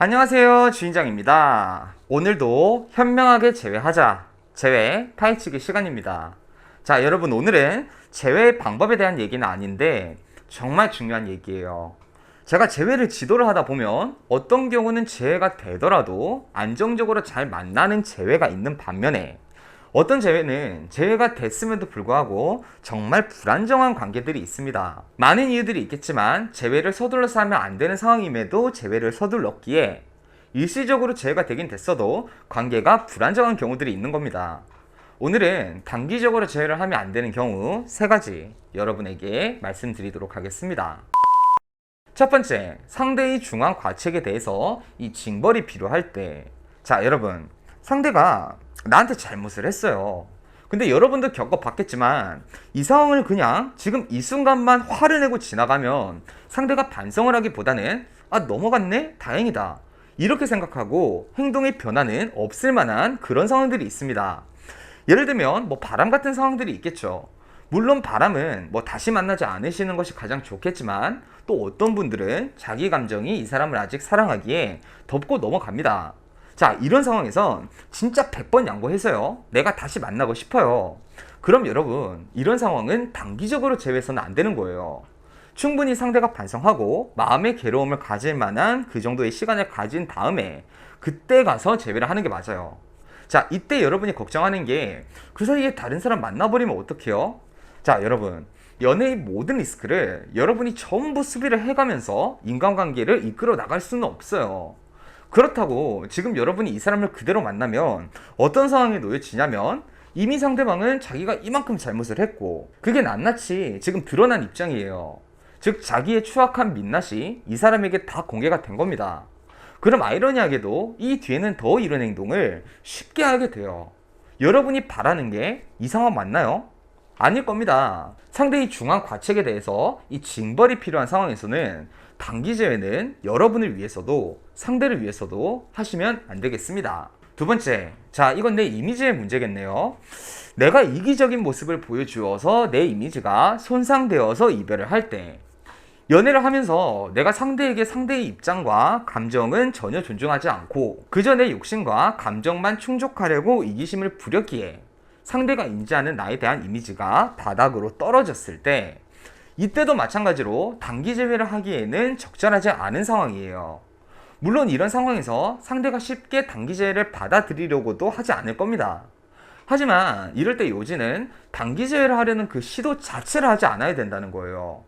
안녕하세요, 주인장입니다. 오늘도 현명하게 제외하자. 제외 파헤치기 시간입니다. 자, 여러분, 오늘은 제외 방법에 대한 얘기는 아닌데 정말 중요한 얘기예요. 제가 제외를 지도를 하다 보면 어떤 경우는 제외가 되더라도 안정적으로 잘 만나는 제외가 있는 반면에 어떤 제외는 제외가 됐음에도 불구하고 정말 불안정한 관계들이 있습니다. 많은 이유들이 있겠지만 제외를 서둘러서 하면 안 되는 상황임에도 제외를 서둘렀기에 일시적으로 제외가 되긴 됐어도 관계가 불안정한 경우들이 있는 겁니다. 오늘은 단기적으로 제외를 하면 안 되는 경우 3가지 여러분에게 말씀드리도록 하겠습니다. 첫 번째, 상대의 중앙 과책에 대해서 이 징벌이 필요할 때, 자, 여러분, 상대가 나한테 잘못을 했어요. 근데 여러분도 겪어봤겠지만 이 상황을 그냥 지금 이 순간만 화를 내고 지나가면 상대가 반성을 하기보다는 넘어갔네? 다행이다. 이렇게 생각하고 행동의 변화는 없을 만한 그런 상황들이 있습니다. 예를 들면 바람 같은 상황들이 있겠죠. 물론 바람은 다시 만나지 않으시는 것이 가장 좋겠지만 또 어떤 분들은 자기 감정이 이 사람을 아직 사랑하기에 덮고 넘어갑니다. 자, 이런 상황에선 진짜 100번 양보해서요, 내가 다시 만나고 싶어요. 그럼 여러분, 이런 상황은 단기적으로 제외해서는 안 되는 거예요. 충분히 상대가 반성하고 마음의 괴로움을 가질 만한 그 정도의 시간을 가진 다음에 그때 가서 제외를 하는 게 맞아요. 자, 이때 여러분이 걱정하는 게 그 사이에 다른 사람 만나버리면 어떡해요? 자, 여러분, 연애의 모든 리스크를 여러분이 전부 수비를 해가면서 인간관계를 이끌어 나갈 수는 없어요. 그렇다고 지금 여러분이 이 사람을 그대로 만나면 어떤 상황에 놓여지냐면 이미 상대방은 자기가 이만큼 잘못을 했고 그게 낱낱이 지금 드러난 입장이에요. 즉 자기의 추악한 민낯이 이 사람에게 다 공개가 된 겁니다. 그럼 아이러니하게도 이 뒤에는 더 이런 행동을 쉽게 하게 돼요. 여러분이 바라는 게 이 상황 맞나요? 아닐 겁니다. 상대의 중앙 과책에 대해서 이 징벌이 필요한 상황에서는 단기 제외는 여러분을 위해서도 상대를 위해서도 하시면 안 되겠습니다. 두 번째, 자, 이건 내 이미지의 문제겠네요. 내가 이기적인 모습을 보여주어서 내 이미지가 손상되어서 이별을 할 때, 연애를 하면서 내가 상대에게 상대의 입장과 감정은 전혀 존중하지 않고 그저 내 욕심과 감정만 충족하려고 이기심을 부렸기에 상대가 인지하는 나에 대한 이미지가 바닥으로 떨어졌을 때, 이때도 마찬가지로 단기 제외를 하기에는 적절하지 않은 상황이에요. 물론 이런 상황에서 상대가 쉽게 단기 제외를 받아들이려고도 하지 않을 겁니다. 하지만 이럴 때 요지는 단기 제외를 하려는 그 시도 자체를 하지 않아야 된다는 거예요.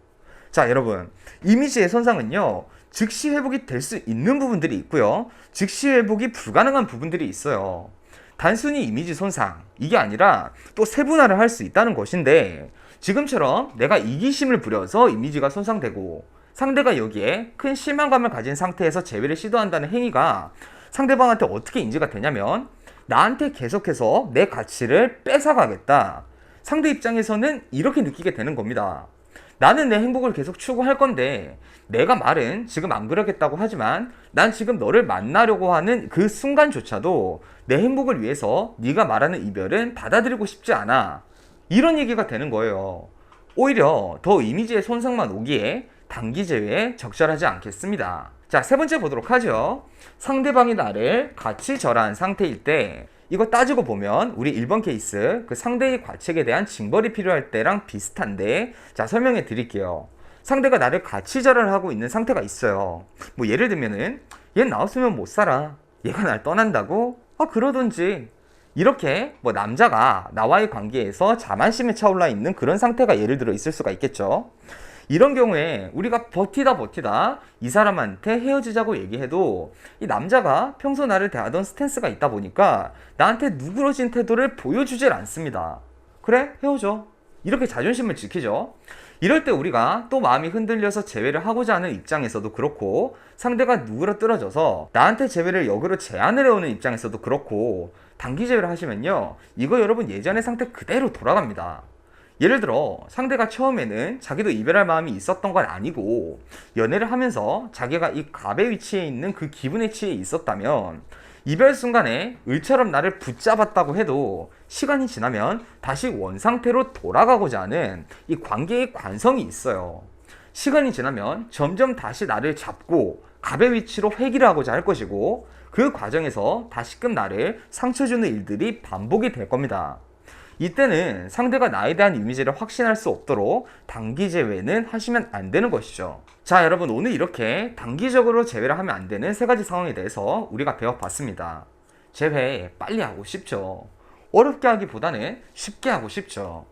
자, 여러분, 이미지의 손상은요, 즉시 회복이 될 수 있는 부분들이 있고요, 즉시 회복이 불가능한 부분들이 있어요. 단순히 이미지 손상, 이게 아니라 또 세분화를 할 수 있다는 것인데, 지금처럼 내가 이기심을 부려서 이미지가 손상되고 상대가 여기에 큰 실망감을 가진 상태에서 제외를 시도한다는 행위가 상대방한테 어떻게 인지가 되냐면 나한테 계속해서 내 가치를 뺏어가겠다. 상대 입장에서는 이렇게 느끼게 되는 겁니다. 나는 내 행복을 계속 추구할 건데 내가 말은 지금 안 그러겠다고 하지만 난 지금 너를 만나려고 하는 그 순간조차도 내 행복을 위해서 네가 말하는 이별은 받아들이고 싶지 않아. 이런 얘기가 되는 거예요. 오히려 더 이미지의 손상만 오기에 단기 제외에 적절하지 않겠습니다. 자, 세 번째 보도록 하죠. 상대방이 나를 같이 절하한 상태일 때, 이거 따지고 보면 우리 1번 케이스 그 상대의 과책에 대한 징벌이 필요할 때랑 비슷한데, 자, 설명해 드릴게요. 상대가 나를 같이 절하를 하고 있는 상태가 있어요. 예를 들면은 얘 나 없으면 못 살아, 얘가 날 떠난다고? 그러던지. 이렇게 남자가 나와의 관계에서 자만심에 차올라 있는 그런 상태가 예를 들어 있을 수가 있겠죠. 이런 경우에 우리가 버티다 이 사람한테 헤어지자고 얘기해도 이 남자가 평소 나를 대하던 스탠스가 있다 보니까 나한테 누그러진 태도를 보여주질 않습니다. 그래, 헤어져, 이렇게 자존심을 지키죠. 이럴 때 우리가 또 마음이 흔들려서 제외를 하고자 하는 입장에서도 그렇고, 상대가 누그러뜨려져서 나한테 제외를 역으로 제안을 해오는 입장에서도 그렇고, 단기 제외를 하시면요, 이거 여러분 예전의 상태 그대로 돌아갑니다. 예를 들어 상대가 처음에는 자기도 이별할 마음이 있었던 건 아니고 연애를 하면서 자기가 이 갑의 위치에 있는 그 기분에 취해 있었다면 이별 순간에 을처럼 나를 붙잡았다고 해도 시간이 지나면 다시 원상태로 돌아가고자 하는 이 관계의 관성이 있어요. 시간이 지나면 점점 다시 나를 잡고 갑의 위치로 회귀를 하고자 할 것이고 그 과정에서 다시금 나를 상처 주는 일들이 반복이 될 겁니다. 이때는 상대가 나에 대한 이미지를 확신할 수 없도록 단기 제외는 하시면 안 되는 것이죠. 자, 여러분 오늘 이렇게 단기적으로 제외를 하면 안 되는 세 가지 상황에 대해서 우리가 배워봤습니다. 제외 빨리 하고 싶죠. 어렵게 하기보다는 쉽게 하고 싶죠.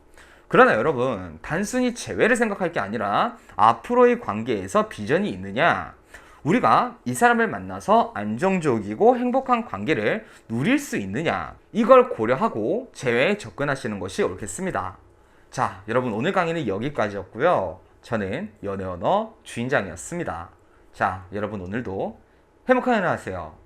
그러나 여러분 단순히 제외를 생각할 게 아니라 앞으로의 관계에서 비전이 있느냐, 우리가 이 사람을 만나서 안정적이고 행복한 관계를 누릴 수 있느냐, 이걸 고려하고 제외에 접근하시는 것이 옳겠습니다. 자, 여러분 오늘 강의는 여기까지였고요. 저는 연애 언어 주인장이었습니다. 자, 여러분 오늘도 행복한 연애 하세요.